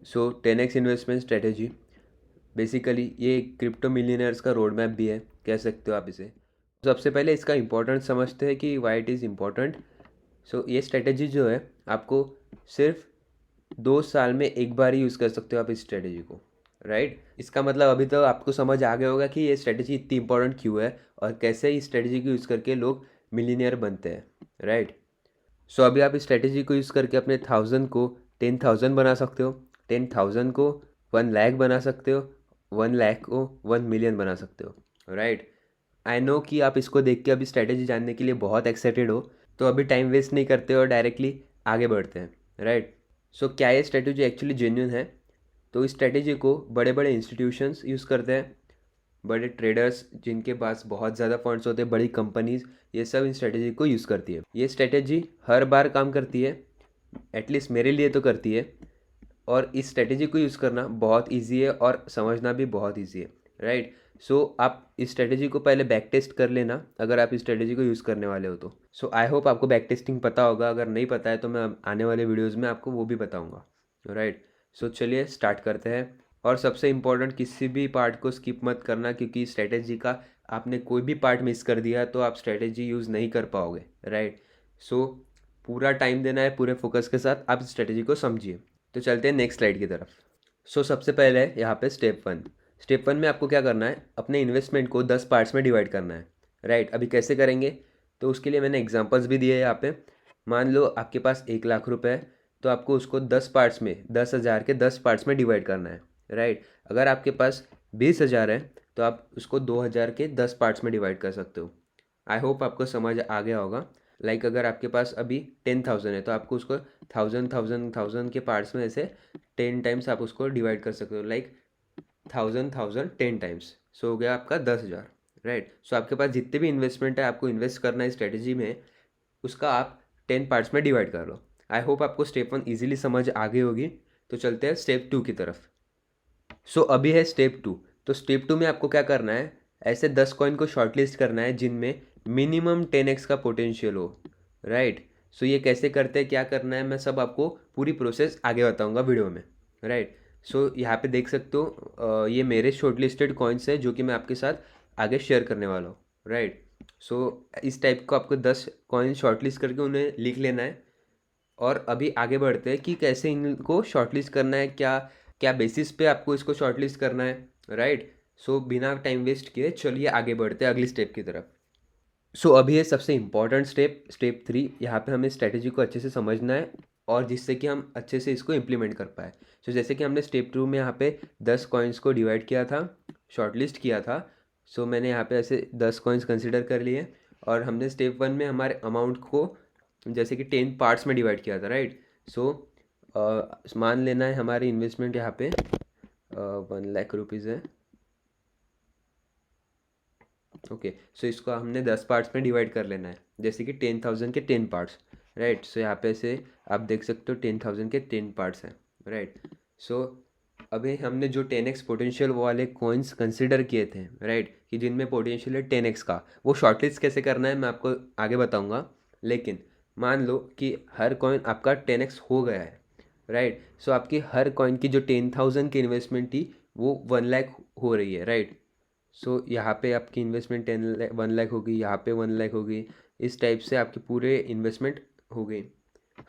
सो 10x investment strategy basically ये crypto millionaires का road map भी है, कह सकते हो आप इसे। सबसे पहले इसका इम्पोर्टेंट समझते हैं कि वाई इट इज़ इम्पोर्टेंट। सो ये स्ट्रेटेजी जो है आपको सिर्फ 2 साल में एक बार ही यूज़ कर सकते हो आप इस स्ट्रेटेजी को, राइट। इसका मतलब अभी तो आपको समझ आ गया होगा कि ये स्ट्रेटेजी इतनी इंपॉर्टेंट क्यों है और कैसे इस स्ट्रेटेजी को यूज़ करके लोग मिलीनियर बनते हैं, राइट। सो अभी आप इस स्ट्रेटेजी को यूज़ करके अपने 1000 को 10,000 बना सकते हो, 10,000 को 1 लाख बना सकते हो, 1 लाख को 1 मिलियन बना सकते हो, राइट। आई नो कि आप इसको देख के अभी स्ट्रेटेजी जानने के लिए बहुत एक्साइटेड हो, तो अभी टाइम वेस्ट नहीं करते और डायरेक्टली आगे बढ़ते हैं, राइट। सो क्या ये स्ट्रेटेजी एक्चुअली जेन्यून है? तो इस स्ट्रेटेजी को बड़े बड़े इंस्टीट्यूशंस यूज़ करते हैं, बड़े ट्रेडर्स जिनके पास बहुत ज़्यादा फंड्स होते हैं, बड़ी कंपनीज, ये सब इस स्ट्रेटेजी को यूज़ करती है। ये स्ट्रेटेजी हर बार काम करती है, एटलीस्ट मेरे लिए तो करती है। और इस स्ट्रेटेजी को यूज़ करना बहुत इजी है और समझना भी बहुत इजी है, राइट। सो आप इस स्ट्रेटेजी को पहले बैक टेस्ट कर लेना अगर आप इस स्ट्रेटेजी को यूज़ करने वाले हो तो। सो आई होप आपको बैक टेस्टिंग पता होगा, अगर नहीं पता है तो मैं आने वाले वीडियोज़ में आपको वो भी बताऊँगा, राइट। सो चलिए स्टार्ट करते हैं। और सबसे इम्पोर्टेंट, किसी भी पार्ट को स्किप मत करना, क्योंकि स्ट्रेटेजी का आपने कोई भी पार्ट मिस कर दिया तो आप स्ट्रेटेजी यूज़ नहीं कर पाओगे, राइट। सो पूरा टाइम देना है, पूरे फोकस के साथ आप स्ट्रेटेजी को समझिए। तो चलते हैं नेक्स्ट स्लाइड की तरफ। सो सबसे पहले यहाँ पे स्टेप 1। स्टेप 1 में आपको क्या करना है, अपने इन्वेस्टमेंट को 10 पार्ट्स में डिवाइड करना है, राइट। अभी कैसे करेंगे, तो उसके लिए मैंने एग्जांपल्स भी दिए हैं यहाँ पे। मान लो आपके पास 1 लाख रुपए है, तो आपको उसको 10 पार्ट्स में, 10,000 के 10 पार्ट्स में डिवाइड करना है, राइट। अगर आपके पास 20,000 है तो आप उसको 2,000 के 10 पार्ट्स में डिवाइड कर सकते हो। आई होप आपको समझ आ गया होगा। लाइक अगर आपके पास अभी 10,000 है तो आपको उसको 1,000 के पार्ट्स में ऐसे 10 टाइम्स आप उसको डिवाइड कर सकते हो, लाइक 1,000 10 टाइम्स। सो हो गया आपका 10,000, राइट। सो आपके पास जितने भी इन्वेस्टमेंट है, आपको इन्वेस्ट करना है स्ट्रेटेजी में, उसका आप 10 पार्ट्स में डिवाइड कर लो। आई होप आपको स्टेप 1 ईजिली समझ आ गई होगी। तो चलते हैं स्टेप 2 की तरफ। सो अभी है स्टेप 2। तो स्टेप 2 में आपको क्या करना है, ऐसे 10 कॉइन को शॉर्टलिस्ट करना है जिनमें मिनिमम 10x का पोटेंशियल हो, राइट। सो ये कैसे करते हैं, क्या करना है, मैं सब आपको पूरी प्रोसेस आगे बताऊंगा वीडियो में, राइट। सो यहाँ पे देख सकते हो ये मेरे शॉर्टलिस्टेड कॉइन्स है जो कि मैं आपके साथ आगे शेयर करने वाला हूँ, राइट। सो इस टाइप को आपको 10 कॉइन शॉर्टलिस्ट करके उन्हें लिख लेना है। और अभी आगे बढ़ते हैं कि कैसे इनको शॉर्टलिस्ट करना है, क्या क्या बेसिस पे आपको इसको शॉर्टलिस्ट करना है, राइट। सो बिना टाइम वेस्ट किए चलिए आगे बढ़ते हैं अगली स्टेप की तरफ। सो अभी है सबसे इम्पॉर्टेंट स्टेप, स्टेप 3। यहाँ पे हमें स्ट्रेटेजी को अच्छे से समझना है और जिससे कि हम अच्छे से इसको इम्प्लीमेंट कर पाए। सो जैसे कि हमने स्टेप 2 में यहाँ पे 10 कॉइन्स को डिवाइड किया था, शॉर्टलिस्ट किया था। सो मैंने यहाँ पे ऐसे 10 कॉइन्स कंसिडर कर लिए और हमने स्टेप 1 में हमारे अमाउंट को जैसे कि 10 पार्ट्स में डिवाइड किया था, राइट। सो मान लेना है हमारी इन्वेस्टमेंट यहाँ पे 1 लाख रुपीज़ है, ओके। सो इसको हमने 10 पार्ट्स में डिवाइड कर लेना है, जैसे कि 10,000 के 10 पार्ट्स, राइट। सो यहाँ पे से आप देख सकते हो 10,000 के 10 पार्ट्स हैं, राइट। सो अभी हमने जो 10x पोटेंशियल वाले कॉइन्स कंसिडर किए थे, राइट, कि जिनमें पोटेंशियल है 10x का, वो शॉर्टलिस्ट कैसे करना है मैं आपको आगे बताऊंगा। लेकिन मान लो कि हर कॉइन आपका 10x हो गया है, राइट। सो आपकी हर कॉइन की जो 10,000 की इन्वेस्टमेंट थी वो 1 लाख हो रही है, राइट। सो यहाँ पे आपकी इन्वेस्टमेंट 1 लाख होगी, यहाँ पे 1 लाख होगी। इस टाइप से आपकी पूरे इन्वेस्टमेंट हो गई।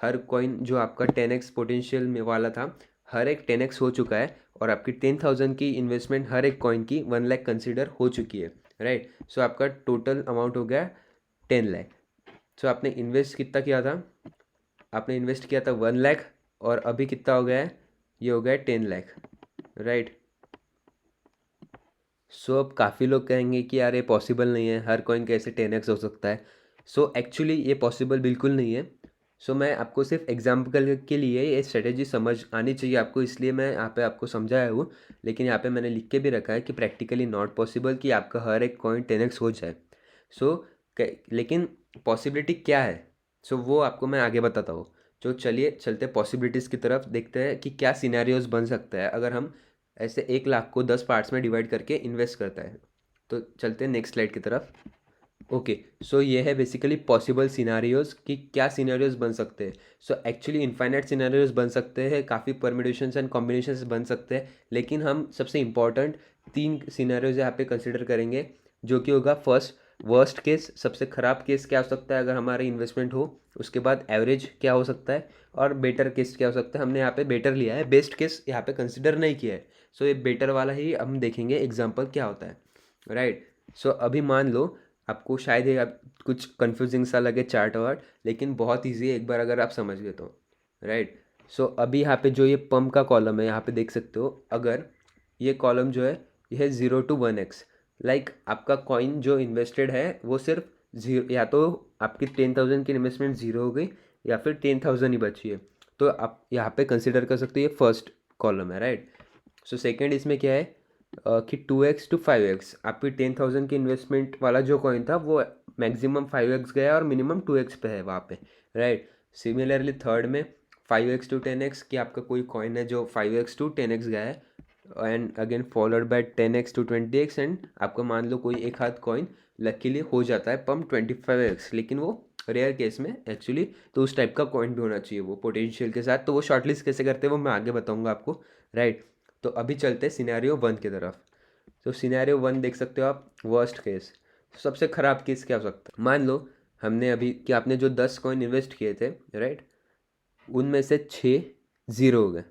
हर कॉइन जो आपका 10x पोटेंशियल में वाला था, हर एक 10x हो चुका है और आपकी 10,000 की इन्वेस्टमेंट हर एक कॉइन की 1 लाख कंसिडर हो चुकी है, राइट। सो आपका टोटल अमाउंट हो गया 10 लाख। सो आपने इन्वेस्ट कितना किया था, आपने इन्वेस्ट किया था 1 लाख और अभी कितना हो गया है, ये हो गया 10 लाख, राइट। सो अब काफ़ी लोग कहेंगे कि यार ये पॉसिबल नहीं है, हर कॉइन कैसे 10x हो सकता है। सो एक्चुअली ये पॉसिबल बिल्कुल नहीं है। सो मैं आपको सिर्फ एग्जाम्पल के लिए ये स्ट्रेटेजी समझ आनी चाहिए आपको, इसलिए मैं यहाँ पे आपको समझाया हूँ। लेकिन यहाँ पे मैंने लिख के भी रखा है कि प्रैक्टिकली नॉट पॉसिबल कि आपका हर एक कॉइन 10x हो जाए। सो लेकिन पॉसिबिलिटी क्या है, सो वो आपको मैं आगे बताता हूँ। जो चलिए चलते पॉसिबिलिटीज़ की तरफ, देखते हैं कि क्या सिनेरियोज बन सकता है अगर हम ऐसे 1 लाख को 10 पार्ट्स में डिवाइड करके इन्वेस्ट करता है। तो चलते हैं नेक्स्ट स्लाइड की तरफ। ओके, सो ये है बेसिकली पॉसिबल सिनारियोज कि क्या सिनारियोज बन सकते हैं। सो एक्चुअली इनफाइनाइट सिनारियोज बन सकते हैं, काफ़ी परम्यूटेशंस एंड कॉम्बिनेशंस बन सकते हैं, लेकिन हम सबसे इम्पॉर्टेंट 3 सिनारियोज यहाँ पे कंसिडर करेंगे, जो कि होगा फर्स्ट वर्स्ट केस, सबसे ख़राब केस क्या हो सकता है अगर हमारी इन्वेस्टमेंट हो, उसके बाद एवरेज क्या हो सकता है, और बेटर केस क्या हो सकता है। हमने यहाँ पे बेटर लिया है, बेस्ट केस यहाँ पे कंसिडर नहीं किया है। सो ये बेटर वाला ही हम देखेंगे एग्जाम्पल क्या होता है, राइट। सो अभी मान लो आपको शायद ये कुछ कंफ्यूजिंग सा लगे चार्ट वार्ट, लेकिन बहुत इजी है एक बार अगर आप समझ गए तो, राइट। सो अभी यहाँ पे जो ये पम्प का कॉलम है यहाँ पे देख सकते हो, अगर ये कॉलम जो है ये है 0 to 1x, लाइक आपका कॉइन जो इन्वेस्टेड है वो सिर्फ जीरो, या तो आपकी 10,000 की इन्वेस्टमेंट ज़ीरो हो गई या फिर 10,000 ही बची है, तो आप यहाँ पे कंसिडर कर सकते हो ये फर्स्ट कॉलम है, राइट। सो सेकेंड इसमें क्या है कि 2x to 5x, आपकी 10,000 की इन्वेस्टमेंट वाला जो कॉइन था वो मैक्सिमम 5x गया और मिनिमम 2x पे है वहाँ पे, राइट। सिमिलरली थर्ड में 5x to 10x, कि आपका कोई कॉइन है जो 5x to 10x गया है, and again followed by 10x to 20x, and आपको मान लो कोई एक हाथ कॉइन लकीली हो जाता है पम्प 25x, लेकिन वो रेयर केस में एक्चुअली, तो उस टाइप का कॉइन भी होना चाहिए वो पोटेंशियल के साथ। तो वो शॉर्टलिस्ट कैसे करते हैं वो मैं आगे बताऊंगा आपको, राइट। तो अभी चलते हैं सिनेरियो 1 की तरफ। तो सिनेरियो 1 देख सकते हो आप, वर्स्ट केस, सबसे ख़राब केस क्या हो सकता है। मान लो हमने अभी कि आपने जो 10 कॉइन इन्वेस्ट किए थे, राइट, उनमें से 6 ज़ीरो हो गए।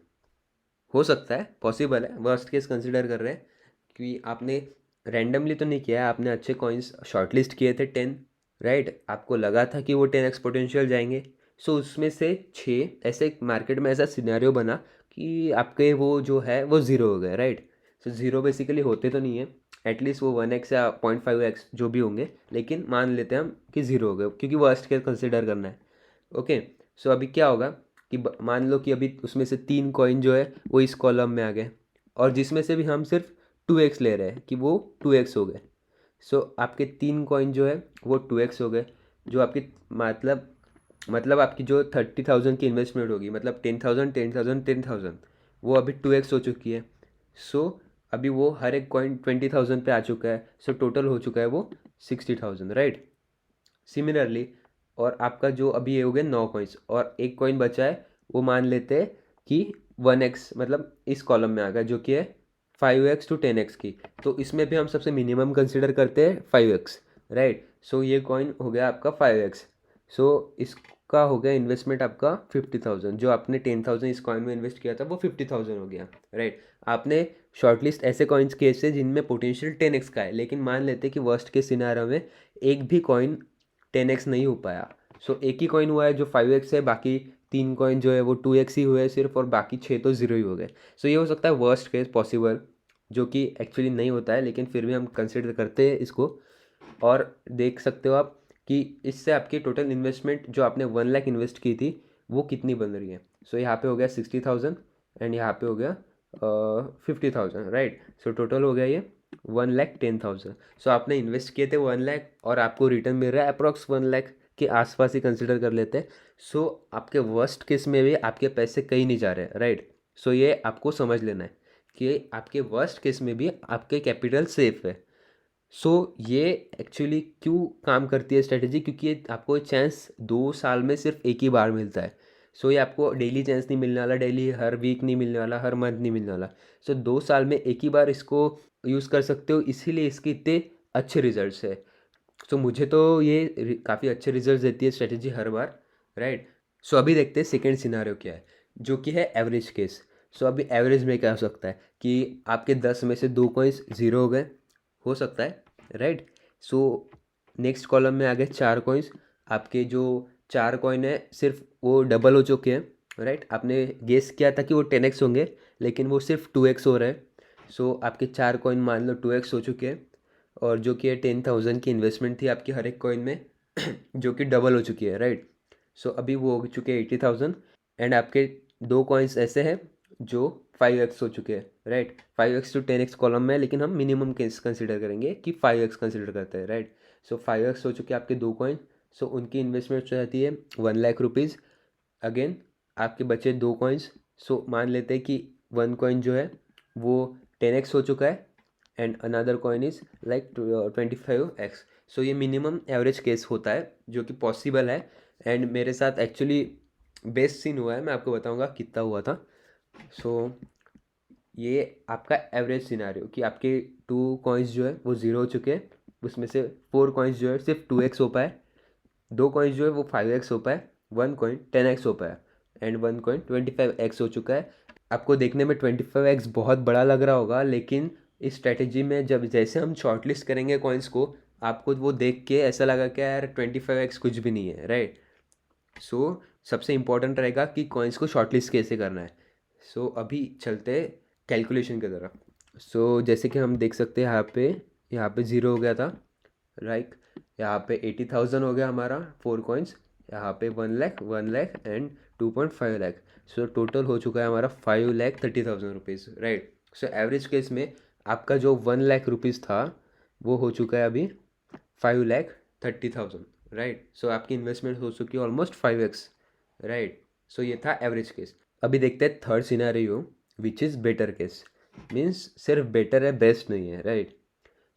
हो सकता है, पॉसिबल है, वर्स्ट केस कंसिडर कर रहे हैं कि आपने रैंडमली तो नहीं किया है, आपने अच्छे कॉइन्स शॉर्टलिस्ट किए थे 10, राइट, आपको लगा था कि वो 10x पोटेंशियल जाएंगे। सो उसमें से 6 ऐसे मार्केट में ऐसा सिनेरियो बना कि आपके वो जो है वो ज़ीरो हो गए, राइट। सो ज़ीरो बेसिकली होते तो नहीं है, एटलीस्ट वो 1x या 0.5x जो भी होंगे, लेकिन मान लेते हैं हम कि ज़ीरो हो गए क्योंकि वर्स्ट केस कंसिडर करना है। ओके, सो अभी क्या होगा कि मान लो कि अभी उसमें से 3 कॉइन जो है वो इस कॉलम में आ गए, और जिसमें से भी हम सिर्फ 2x ले रहे हैं कि वो 2x हो गए। सो आपके 3 कॉइन जो है वो 2x हो गए, जो आपकी मतलब आपकी जो 30,000 की इन्वेस्टमेंट होगी, मतलब 10,000 10,000 10,000, वो अभी 2x हो चुकी है। सो अभी वो हर एक कॉइन 20,000 पे आ चुका है, सो टोटल हो चुका है वो 60,000, राइट। सिमिलरली, और आपका जो अभी ये हो गए 9 कॉइन्स और एक कॉइन बचा है, वो मान लेते हैं कि 1x, मतलब इस कॉलम में आ गया, जो कि है 5x to 10x की। तो इसमें भी हम सबसे मिनिमम कंसिडर करते हैं 5x, राइट। सो ये कॉइन हो गया आपका 5x। सो इसका हो गया इन्वेस्टमेंट आपका 50,000, जो आपने 10,000 इस कॉइन में इन्वेस्ट किया था वो 50,000 हो गया, राइट। आपने शॉर्टलिस्ट ऐसे कॉइन्स किए थे जिनमें पोटेंशियल 10x का है, लेकिन मान लेते हैं कि वर्स्ट के सिनारियो में एक भी कॉइन 10x नहीं हो पाया। सो एक ही कॉइन हुआ है जो 5x है, बाकी 3 कॉइन जो है वो 2x ही हुए सिर्फ, और बाकी 6 तो ज़ीरो ही हो गए। सो ये हो सकता है वर्स्ट केस पॉसिबल, जो कि एक्चुअली नहीं होता है, लेकिन फिर भी हम कंसिडर करते हैं इसको। और देख सकते हो आप कि इससे आपकी टोटल इन्वेस्टमेंट जो आपने 1 लाख इन्वेस्ट की थी वो कितनी बन रही है। सो यहाँ पे हो गया 60,000, एंड यहाँ पे हो गया 50,000, राइट। सो टोटल हो गया ये 1,10,000। सो आपने इन्वेस्ट किए थे 1 लाख और आपको रिटर्न मिल रहा है अप्रॉक्स 1 लाख के आसपास ही कंसिडर कर लेते हैं। सो आपके वर्स्ट केस में भी आपके पैसे कहीं नहीं जा रहे, राइट। सो ये आपको समझ लेना है कि आपके वर्स्ट केस में भी आपके कैपिटल सेफ है। सो ये एक्चुअली क्यों काम करती है स्ट्रेटेजी, क्योंकि ये आपको चांस 2 साल में सिर्फ एक ही बार मिलता है। सो ये आपको डेली चांस नहीं मिलने वाला, डेली हर वीक नहीं मिलने वाला, हर मंथ नहीं मिलने वाला। सो 2 साल में एक ही बार इसको यूज़ कर सकते हो, इसीलिए इसके इतने अच्छे रिजल्ट्स है। सो मुझे तो ये काफ़ी अच्छे रिजल्ट्स देती है स्ट्रेटेजी हर बार, राइट। सो अभी देखते हैं सेकेंड सिनारियो क्या है, जो कि है एवरेज केस। सो अभी एवरेज में क्या हो सकता है कि आपके 10 में से 2 कॉइन्स ज़ीरो हो गए, हो सकता है, राइट। सो नेक्स्ट कॉलम में आ गए 4 कॉइन्स, आपके जो 4 कॉइन है सिर्फ वो डबल हो चुके हैं, राइट। आपने गेस किया था कि वो 10x होंगे, लेकिन वो सिर्फ 2x हो रहे हैं। सो आपके 4 कॉइन मान लो 2x हो चुके हैं, और जो कि है 10,000 की इन्वेस्टमेंट थी आपकी हर एक कॉइन में जो कि डबल हो चुकी है, राइट। सो अभी वो हो चुके हैं 80,000, एंड आपके 2 कॉइन्स ऐसे हैं जो 5x हो चुके हैं, right. 5x to 10x column में है, लेकिन हम मिनिमम केस कंसिडर करेंगे कि 5x कंसिडर करते हैं, राइट। सो 5x हो चुके हैं आपके 2 कॉइन। सो उनकी इन्वेस्टमेंट रहती है 1 लाख रुपीज़। अगेन आपके बचे 2 कॉइन्स। सो मान लेते हैं कि 1 कॉइन जो है वो 10x हो चुका है, and another coin is like 25x। सो ये मिनिमम एवरेज केस होता है जो कि पॉसिबल है। एंड मेरे साथ एक्चुअली बेस्ट सीन हुआ है, मैं आपको बताऊंगा कितना हुआ था। सो ये आपका एवरेज सिनारियो कि आपके 2 कॉइन्स जो है वो ज़ीरो हो चुके हैं, उसमें से 4 कॉइन्स जो है सिर्फ 2x हो पाए, 2 कॉइन्स जो है वो 5x हो पाए, 1 कॉइन 10x हो पाया, एंड 1 कॉइन 25x हो चुका है। आपको देखने में 25x बहुत बड़ा लग रहा होगा, लेकिन इस स्ट्रेटेजी में जब जैसे हम शॉर्टलिस्ट करेंगे कॉइन्स को, आपको वो देख के ऐसा लगा कि यार 25x कुछ भी नहीं है, राइट। सो सबसे इम्पोर्टेंट रहेगा कि कॉइन्स को शॉर्टलिस्ट कैसे करना है। सो अभी चलते हैं कैलकुलेशन की तरफ। सो जैसे कि हम देख सकते हैं यहाँ पे ज़ीरो हो गया था, राइट। यहाँ पे 80,000 हो गया हमारा 4 कॉइन्स, यहाँ पे 1 lakh 1 lakh and 2.5 lakh. So total हो चुका है हमारा 5,30,000 rupees, right. So average case में आपका जो 1 लाख रुपीज़ था वो हो चुका है अभी 5,30,000, राइट। सो आपकी इन्वेस्टमेंट हो चुकी है ऑलमोस्ट 5x, राइट। सो ये था एवरेज केस। अभी देखते हैं third scenario which is better case. Means सिर्फ बेटर है, बेस्ट नहीं है, राइट।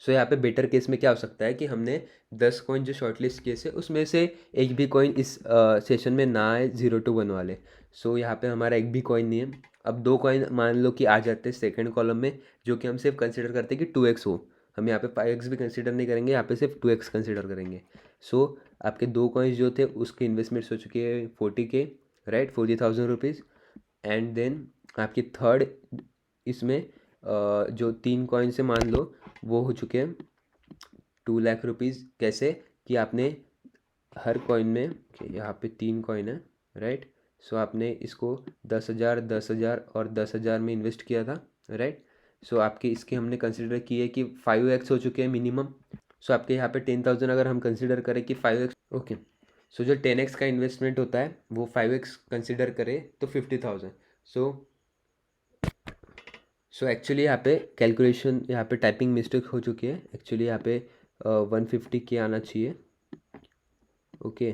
सो यहाँ पे बेटर केस में क्या हो सकता है कि हमने 10 कॉइन जो शॉर्टलिस्ट किए से उसमें से एक भी कॉइन इस सेशन में ना आए 0 to 1 वाले। सो यहाँ पे हमारा एक भी कॉइन नहीं है। अब 2 कॉइन मान लो कि आ जाते हैं सेकंड कॉलम में, जो कि हम सिर्फ कंसिडर करते हैं कि 2x हो। हम यहाँ पे 5x भी कंसिडर नहीं करेंगे, यहाँ पे सिर्फ 2x कंसिडर करेंगे। सो आपके 2 कॉइन्स जो थे उसके इन्वेस्टमेंट्स हो चुके हैं 40K, right, 40,000 rupees. And then आपकी थर्ड इसमें जो 3 कॉइन से मान लो वो हो चुके हैं 2 लाख रुपीज़। कैसे कि आपने हर कॉइन में, यहाँ पे 3 कॉइन है, राइट। सो आपने इसको 10,000 10,000 और 10,000 में इन्वेस्ट किया था, राइट। सो आपके इसके हमने कंसिडर किए कि 5x हो चुके हैं मिनिमम। सो आपके यहाँ पे 10,000 अगर हम कंसिडर करें कि 5x, ओके। सो जो 10x का इन्वेस्टमेंट होता है वो 5x कंसिडर करें तो 50,000। सो एक्चुअली यहाँ पे कैलकुलेशन, यहाँ पे टाइपिंग मिस्टेक हो चुकी है। एक्चुअली यहाँ पे 150K आना चाहिए, ओके,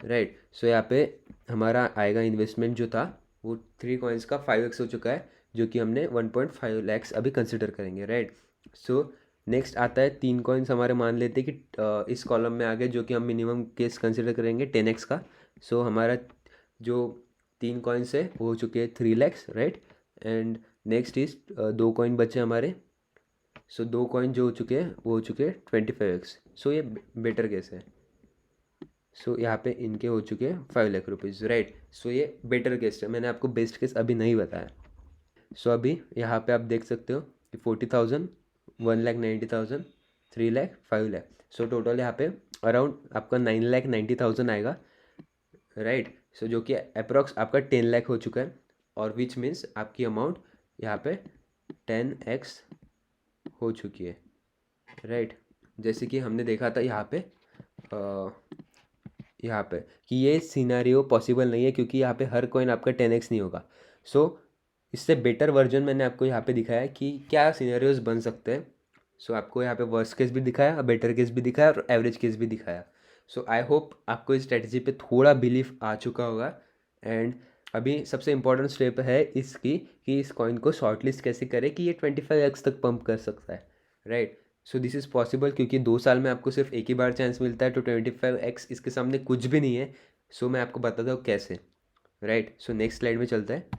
राइट। सो यहाँ पे हमारा आएगा इन्वेस्टमेंट जो था वो 3 कॉइन्स का 5x हो चुका है, जो कि हमने 1.5 lakhs अभी कंसिडर करेंगे, राइट। सो नेक्स्ट आता है 3 कॉइन्स हमारे, मान लेते हैं कि इस कॉलम में आ गए, जो कि हम मिनिमम केस कंसिडर करेंगे 10x का। सो हमारा जो 3 कॉइन्स है वो हो चुके हैं 3 lakhs, right. And next is 2 coin बचे हमारे। सो 2 कॉइन जो हो चुके हैं वो हो चुके हैं 25x। सो ये बेटर केस है। सो यहाँ पे इनके हो चुके हैं 5 लाख रुपीज़, राइट। सो ये बेटर केस है, मैंने आपको बेस्ट केस अभी नहीं बताया। सो अभी यहाँ पे आप देख सकते हो कि 40,000, 1,90,000, 3 लाख, 5 लाख। सो टोटल यहाँ पे अराउंड आपका 9,90,000 आएगा, राइट। सो जो कि अप्रॉक्स आपका 10 लाख हो चुका है, और विच मीन्स आपकी अमाउंट यहाँ पे 10x हो चुकी है, राइट। जैसे कि हमने देखा था यहाँ पे कि ये सिनेरियो पॉसिबल नहीं है, क्योंकि यहाँ पे हर कॉइन आपका 10x नहीं होगा। सो इससे बेटर वर्जन मैंने आपको यहाँ पे दिखाया कि क्या सिनेरियोज बन सकते हैं। सो आपको यहाँ पे वर्स्ट केस भी दिखाया, बेटर केस भी दिखाया और एवरेज केस भी दिखाया। सो आई होप आपको इस स्ट्रेटजी पे थोड़ा बिलीफ आ चुका होगा। एंड अभी सबसे इम्पोर्टेंट स्टेप है इसकी कि इस कॉइन को शॉर्टलिस्ट कैसे करें कि ये 25x तक पंप कर सकता है, right. So this is possible, क्योंकि 2 साल में आपको सिर्फ एक ही बार चांस मिलता है, तो 25x इसके सामने कुछ भी नहीं है। सो मैं आपको बताता हूँ कैसे, राइट। सो नेक्स्ट स्लाइड में चलता है।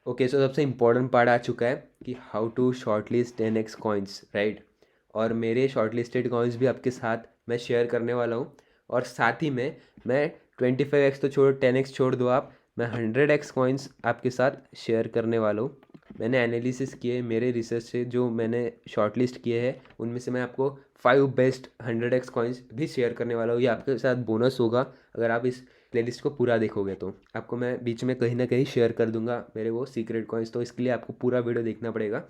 ओके, सो सबसे इम्पोर्टेंट पार्ट आ चुका है कि how to shortlist 10x coins, right. और मेरे शॉर्टलिस्टेड कॉइन्स भी आपके साथ मैं शेयर करने वाला हूँ। और साथ ही में मैं 25x तो छोड़ो, 10x छोड़ दो आप, मैं 100x कॉइन्स आपके साथ शेयर करने वाला हूँ। मैंने एनालिसिस किए, मेरे रिसर्च से जो मैंने शॉर्टलिस्ट किए हैं उनमें से मैं आपको 5 बेस्ट 100x कॉइन्स भी शेयर करने वाला हूँ। ये आपके साथ बोनस होगा अगर आप इस प्लेलिस्ट को पूरा देखोगे, तो आपको मैं बीच में कहीं ना कहीं शेयर कर दूंगा मेरे वो सीक्रेट कॉइन्स। तो इसके लिए आपको पूरा वीडियो देखना पड़ेगा,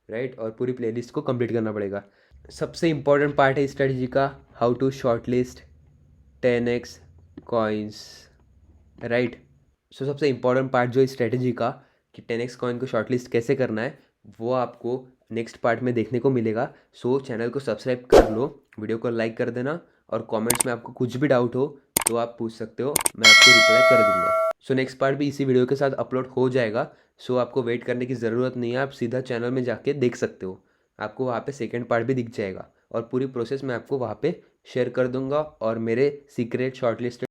राइट, और पूरी प्लेलिस्ट को कंप्लीट करना पड़ेगा। सबसे इम्पॉर्टेंट पार्ट है इस स्ट्रेटजी का, how to shortlist 10x coins, right. So सबसे इम्पॉर्टेंट पार्ट जो इस स्ट्रेटजी का कि 10x कॉइन को शॉर्टलिस्ट कैसे करना है, वो आपको नेक्स्ट पार्ट में देखने को मिलेगा। सो चैनल को सब्सक्राइब कर लो, वीडियो को लाइक कर देना, और कमेंट्स में आपको कुछ भी डाउट हो तो आप पूछ सकते हो, मैं आपको रिप्लाई कर दूंगा। सो नेक्स्ट पार्ट भी इसी वीडियो के साथ अपलोड हो जाएगा। सो आपको वेट करने की ज़रूरत नहीं है, आप सीधा चैनल में जाके देख सकते हो, आपको वहाँ पे सेकेंड पार्ट भी दिख जाएगा। और पूरी प्रोसेस मैं आपको वहाँ पे शेयर कर दूंगा और मेरे सीक्रेट शॉर्टलिस्ट